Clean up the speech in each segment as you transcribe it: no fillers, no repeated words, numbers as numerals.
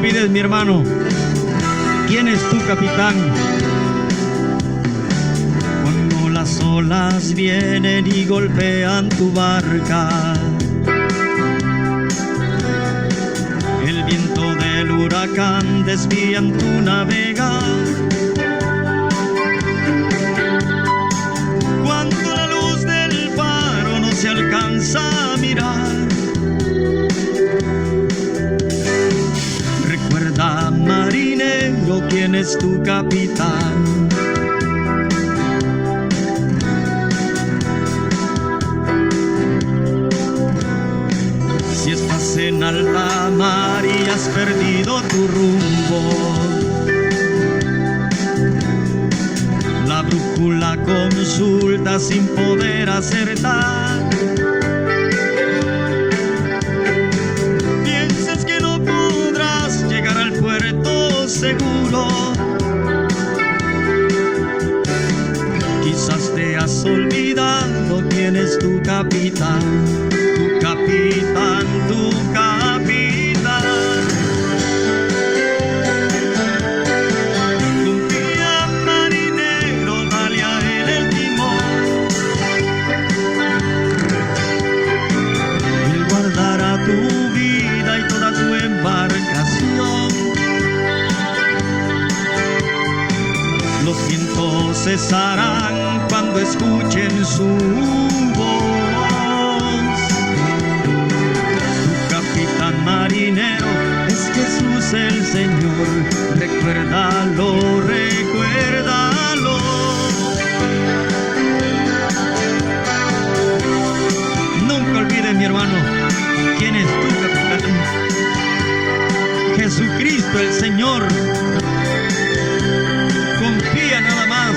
olvides, mi hermano, quién es tu capitán. Cuando las olas vienen y golpean tu barca, el viento del huracán desvían tu navegar. Cuando la luz del faro no se alcanza a mirar, recuerda, marinero, quién es tu capitán. Si estás en alta mar y has perdido tu rumbo, la brújula consulta sin poder acertar. Piensas que no podrás llegar al puerto seguro, quizás te has olvidado quién es tu capitán. Tu capitán, tu capitán. Confía, marinero, dale a él el timón. Él guardará tu vida y toda tu embarcación. Los vientos cesarán cuando escuchen su voz. Marinero, es Jesús el Señor, recuérdalo, recuérdalo. Nunca olvides, mi hermano, quién es tu capitán. Jesucristo el Señor. Confía nada más,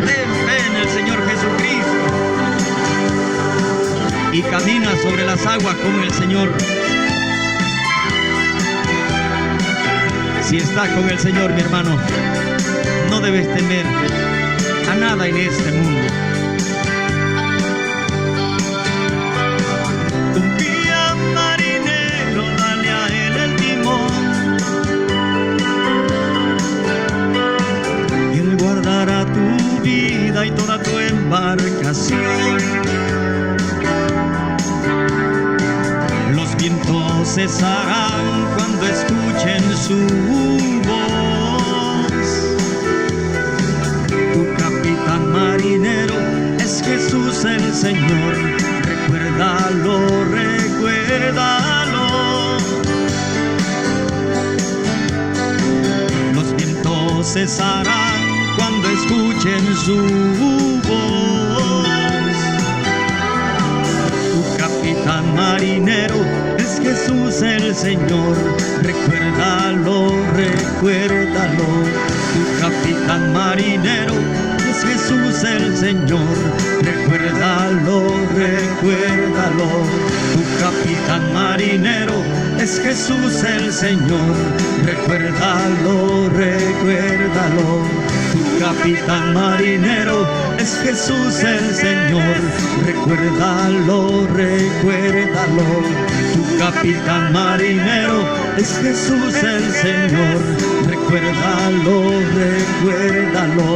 ten fe en el Señor Jesucristo y camina sobre las aguas como el Señor. Si estás con el Señor, mi hermano, no debes temer a nada en este mundo. Confía, marinero, dale a él el timón. Él guardará tu vida y toda tu embarcación. Los vientos cesarán cuando escuchen su voz. Tu capitán marinero es Jesús el Señor, recuérdalo, recuérdalo. Los vientos cesarán cuando escuchen su voz. Tu capitán marinero es Jesús el Señor, recuérdalo, recuérdalo. Tu capitán marinero es Jesús el Señor, recuérdalo, recuérdalo. Tu capitán marinero es Jesús el Señor, recuérdalo, recuérdalo. Tu capitán marinero es Jesús el Señor, recuérdalo, recuérdalo. Tu capitán marinero es Jesús el Señor, recuérdalo, recuérdalo.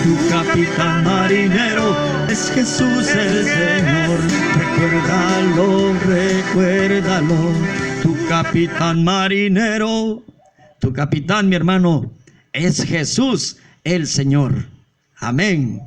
Tu capitán marinero es Jesús el Señor, recuérdalo, recuérdalo. Tu capitán marinero, tu capitán, mi hermano, es Jesús el Señor. Amén.